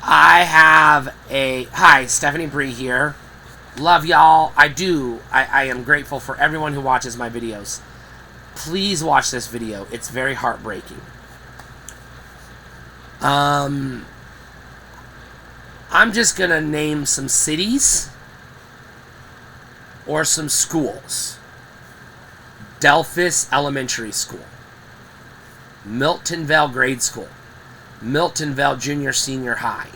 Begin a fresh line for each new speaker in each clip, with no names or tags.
I have a hi, Stephanie Bree here. Love y'all. I am grateful for everyone who watches my videos. Please watch this video. It's very heartbreaking. I'm just gonna name some cities or some schools. Delphus Elementary School, Miltonville Grade School, Miltonville Junior Senior High,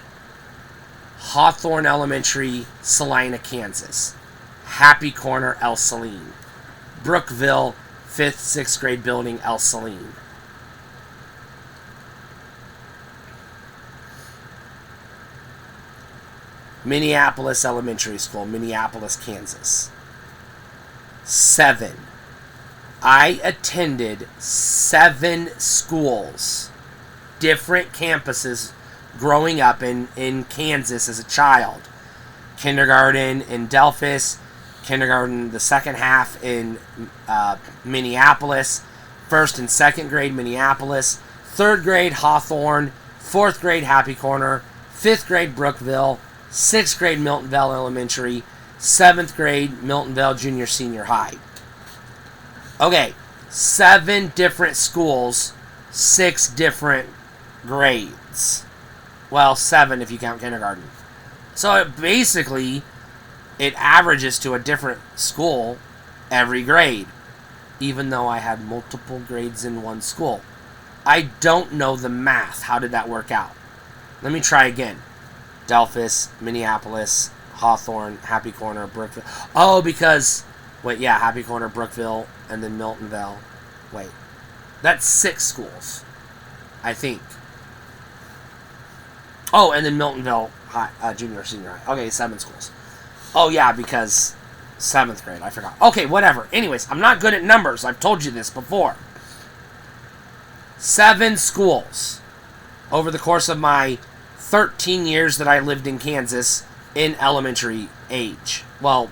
Hawthorne Elementary, Salina, Kansas, Happy Corner, El Saline, Brookville 5th, 6th grade building, El Saline. Minneapolis Elementary School, Minneapolis, Kansas. 7. I attended 7 schools, different campuses, growing up in Kansas as a child. Kindergarten in Delphus, kindergarten the second half in Minneapolis, 1st and 2nd grade Minneapolis, 3rd grade Hawthorne, 4th grade Happy Corner, 5th grade Brookville, 6th grade Miltonville Elementary, 7th grade Miltonville Junior Senior High. Okay, 7 different schools, 6 different grades. Well, 7 if you count kindergarten. So it averages to a different school every grade, even though I had multiple grades in one school. I don't know the math. How did that work out? Let me try again. Delphus, Minneapolis, Hawthorne, Happy Corner, Brookville. Oh, because... Wait, yeah, Happy Corner, Brookville, and then Miltonville. Wait. That's 6 schools, I think. Oh, and then Miltonville Junior, Senior High. Okay, 7 schools. Oh, yeah, because 7th grade. I forgot. Okay, whatever. Anyways, I'm not good at numbers. I've told you this before. 7 schools over the course of my 13 years that I lived in Kansas in elementary age. Well,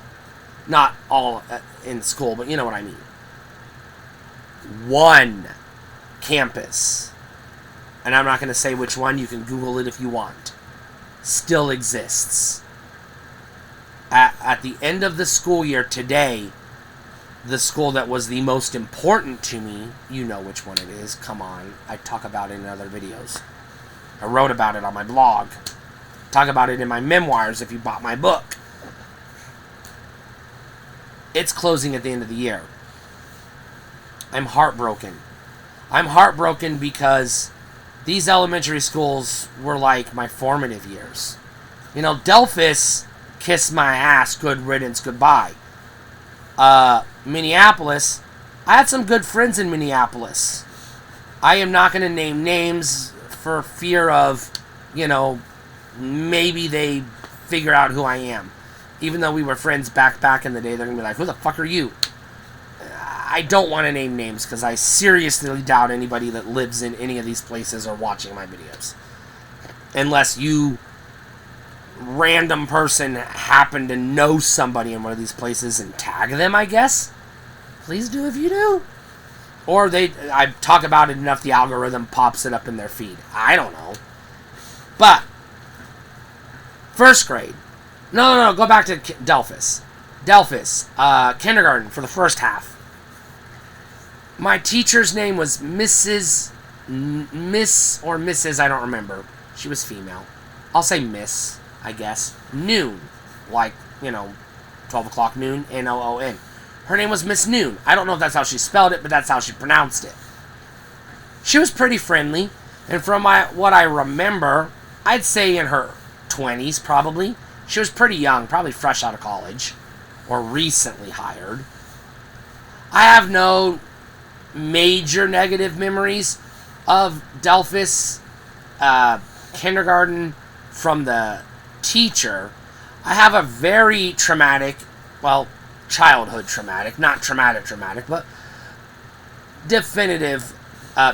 not all in school, but you know what I mean. 1 campus, and I'm not going to say which one, you can Google it if you want, still exists. At the end of the school year today, the school that was the most important to me, you know which one it is, come on, I talk about it in other videos. I wrote about it on my blog. Talk about it in my memoirs if you bought my book. It's closing at the end of the year. I'm heartbroken. I'm heartbroken because these elementary schools were like my formative years. You know, Delphus, kiss my ass, good riddance, goodbye. Minneapolis, I had some good friends in Minneapolis. I am not going to name names for fear of, maybe they figure out who I am. Even though we were friends back in the day, they're going to be like, who the fuck are you? I don't want to name names because I seriously doubt anybody that lives in any of these places are watching my videos. Unless you, random person, happen to know somebody in one of these places and tag them, I guess. Please do if you do. Or I talk about it enough, the algorithm pops it up in their feed. I don't know. But, 1st grade. No, go back to Delphus. Delphus, kindergarten for the first half. My teacher's name was Miss or Mrs., I don't remember. She was female. I'll say Miss, I guess. Noon. Like, 12 o'clock noon, Noon. Her name was Miss Noon. I don't know if that's how she spelled it, but that's how she pronounced it. She was pretty friendly, and from what I remember, I'd say in her 20s, probably. She was pretty young, probably fresh out of college, or recently hired. I have no major negative memories of Delphus kindergarten from the teacher. I have a very traumatic, childhood traumatic, not traumatic, but definitive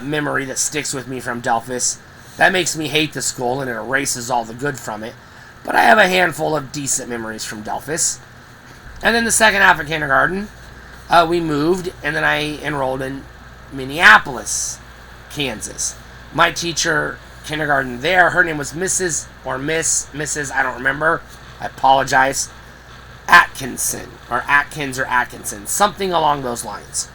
memory that sticks with me from Delphus. That makes me hate the school and it erases all the good from it. But I have a handful of decent memories from Delphus. And then the second half of kindergarten, we moved, and then I enrolled in Minneapolis, Kansas. My teacher kindergarten there. Her name was Mrs. or Mrs. I don't remember. I apologize. Atkinson, or Atkins, or Atkinson. Something along those lines.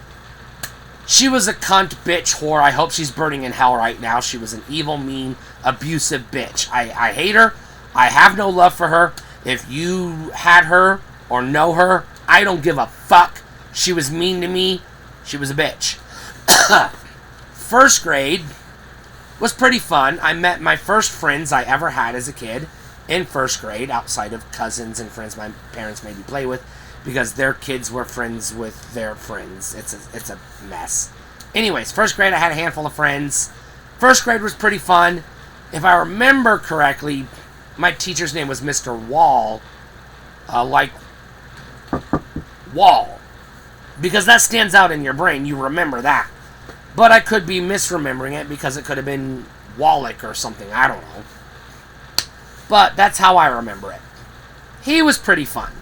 She was a cunt, bitch, whore. I hope she's burning in hell right now. She was an evil, mean, abusive bitch. I hate her. I have no love for her. If you had her or know her, I don't give a fuck. She was mean to me. She was a bitch. First grade was pretty fun. I met my first friends I ever had as a kid in first grade, outside of cousins and friends my parents made me play with, because their kids were friends with their friends. It's a mess. Anyways, first grade I had a handful of friends. First grade was pretty fun. If I remember correctly, my teacher's name was Mr. Wall. Like Wall. Because that stands out in your brain. You remember that. But I could be misremembering it because it could have been Wallach or something. I don't know. But that's how I remember it. He was pretty fun.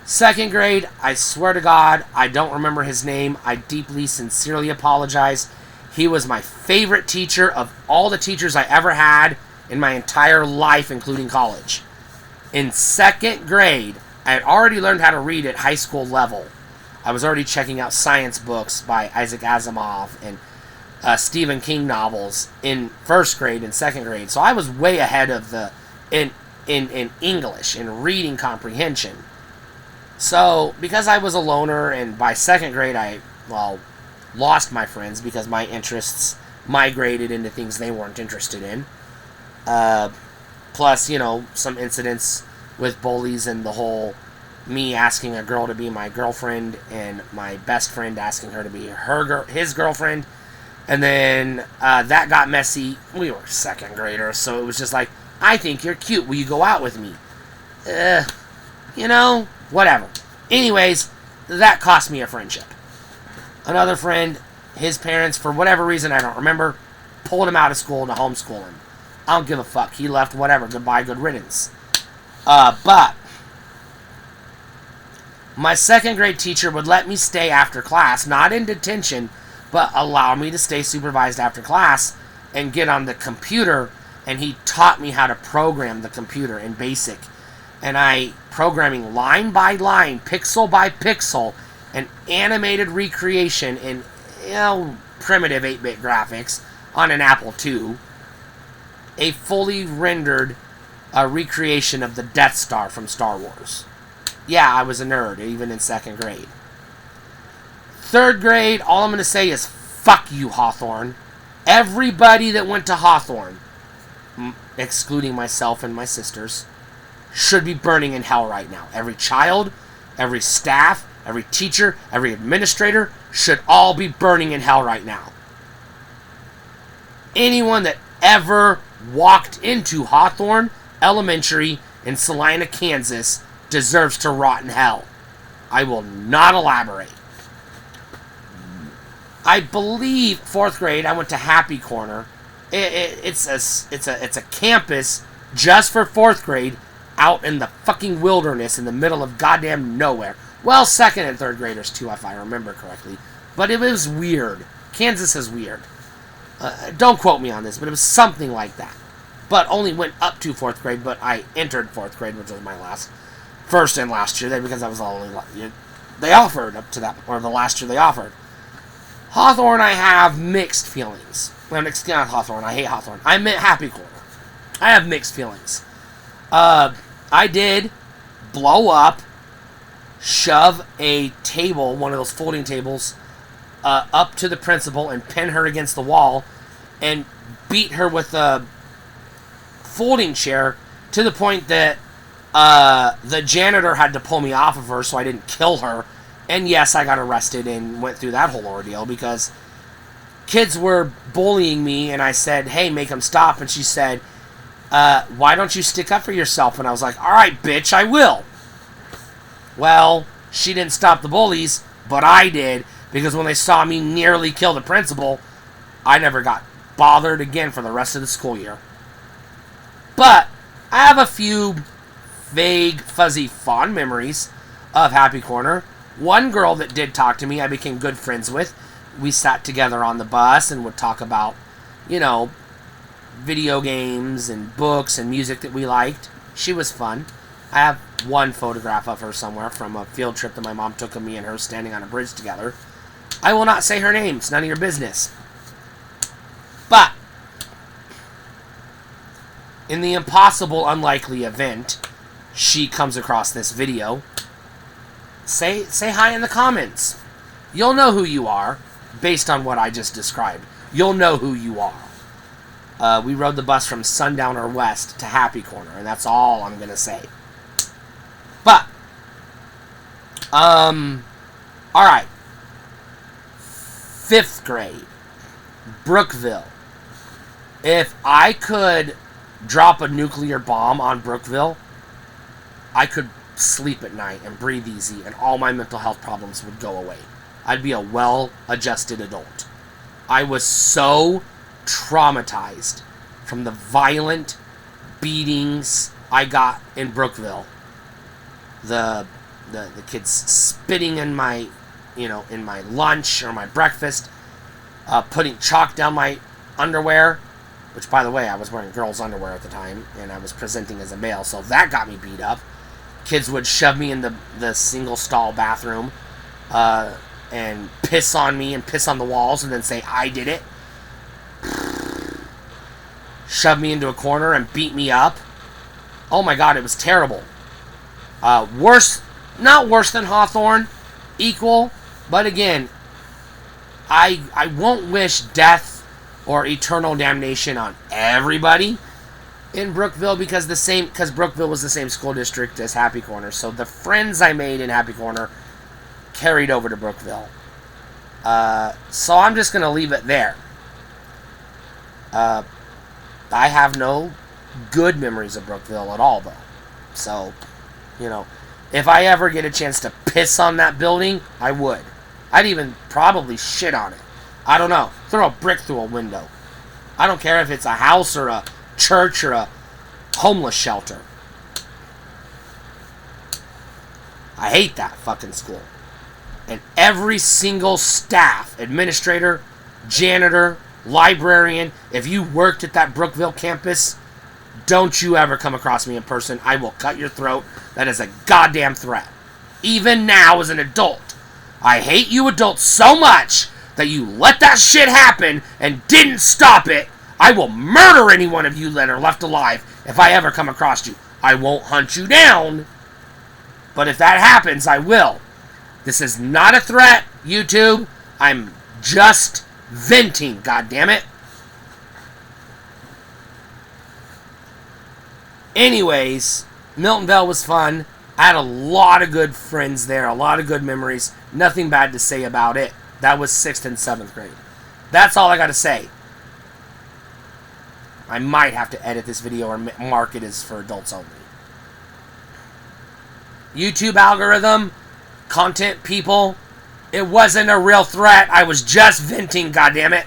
Second grade, I swear to God, I don't remember his name. I deeply, sincerely apologize. He was my favorite teacher of all the teachers I ever had in my entire life, including college. In second grade, I had already learned how to read at high school level. I was already checking out science books by Isaac Asimov and Stephen King novels in first grade and second grade. So I was way ahead of the in English, in reading comprehension. So, because I was a loner, and by second grade I, lost my friends because my interests migrated into things they weren't interested in. Plus, some incidents with bullies and the whole me asking a girl to be my girlfriend and my best friend asking her to be his girlfriend. And then that got messy. We were second graders, so it was just like, I think you're cute. Will you go out with me? Whatever. Anyways, that cost me a friendship. Another friend, his parents, for whatever reason I don't remember, pulled him out of school to homeschool him. I don't give a fuck. He left, whatever. Goodbye, good riddance. But my second grade teacher would let me stay after class, not in detention, but allow me to stay supervised after class and get on the computer, and he taught me how to program the computer in BASIC. And programming line by line, pixel by pixel, an animated recreation in, primitive 8-bit graphics on an Apple II, a fully rendered recreation of the Death Star from Star Wars. Yeah, I was a nerd, even in second grade. Third grade, all I'm going to say is, fuck you, Hawthorne. Everybody that went to Hawthorne, excluding myself and my sisters, should be burning in hell right now. Every child, every staff, every teacher, every administrator should all be burning in hell right now. Anyone that ever walked into Hawthorne Elementary in Salina, Kansas, deserves to rot in hell. I will not elaborate. I believe fourth grade I went to Happy Corner. It's a campus just for fourth grade out in the fucking wilderness in the middle of goddamn nowhere. Well, second and third graders too, if I remember correctly. But it was weird. Kansas is weird. Don't quote me on this, but it was something like that. But only went up to fourth grade, but I entered fourth grade, which was my first and last year there, because I was the only they offered up to that, or the last year they offered. Hawthorne, I have mixed feelings. Well, not Hawthorne, I hate Hawthorne. I meant Happy Corner. I have mixed feelings. I did blow up, shove a table, one of those folding tables, up to the principal and pin her against the wall and beat her with a folding chair to the point that the janitor had to pull me off of her so I didn't kill her. And yes, I got arrested and went through that whole ordeal because kids were bullying me, and I said, hey, make them stop. And she said, why don't you stick up for yourself? And I was like, all right, bitch, I will. Well, she didn't stop the bullies, but I did, because when they saw me nearly kill the principal, I never got bothered again for the rest of the school year. But I have a few vague, fuzzy, fond memories of Happy Corner. One girl that did talk to me, I became good friends with. We sat together on the bus and would talk about, video games and books and music that we liked. She was fun. I have one photograph of her somewhere from a field trip that my mom took of me and her standing on a bridge together. I will not say her name. It's none of your business. But in the impossible, unlikely event she comes across this video, say hi in the comments. You'll know who you are based on what I just described. You'll know who you are. We rode the bus from Sundowner West to Happy Corner, and that's all I'm going to say. But, alright. 5th grade. Brookville. If I could drop a nuclear bomb on Brookville, I could sleep at night and breathe easy, and all my mental health problems would go away. I'd be a well-adjusted adult. I was so traumatized from the violent beatings I got in Brookville. The kids spitting in my, in my lunch or my breakfast, putting chalk down my underwear, which, by the way, I was wearing girls' underwear at the time, and I was presenting as a male, so that got me beat up. Kids would shove me in the single-stall bathroom, and piss on me and piss on the walls and then say, I did it. Shove me into a corner and beat me up. Oh my God, it was terrible. Worse, not worse than Hawthorne, equal, but again, I won't wish death or eternal damnation on everybody in Brookville because Brookville was the same school district as Happy Corner, so the friends I made in Happy Corner carried over to Brookville. So I'm just going to leave it there. I have no good memories of Brookville at all, though. So, if I ever get a chance to piss on that building, I would. I'd even probably shit on it. I don't know. Throw a brick through a window. I don't care if it's a house or a church or a homeless shelter. I hate that fucking school. And every single staff, administrator, janitor, librarian, if you worked at that Brookville campus, don't you ever come across me in person. I will cut your throat. That is a goddamn threat. Even now as an adult, I hate you adults so much that you let that shit happen and didn't stop it. I will murder any one of you that are left alive if I ever come across you. I won't hunt you down, but if that happens, I will. This is not a threat, YouTube. I'm just venting, goddammit. Anyways, Miltonville was fun. I had a lot of good friends there, a lot of good memories. Nothing bad to say about it. That was 6th and 7th grade. That's all I got to say. I might have to edit this video or mark it as for adults only. YouTube algorithm, content people, it wasn't a real threat. I was just venting, goddammit.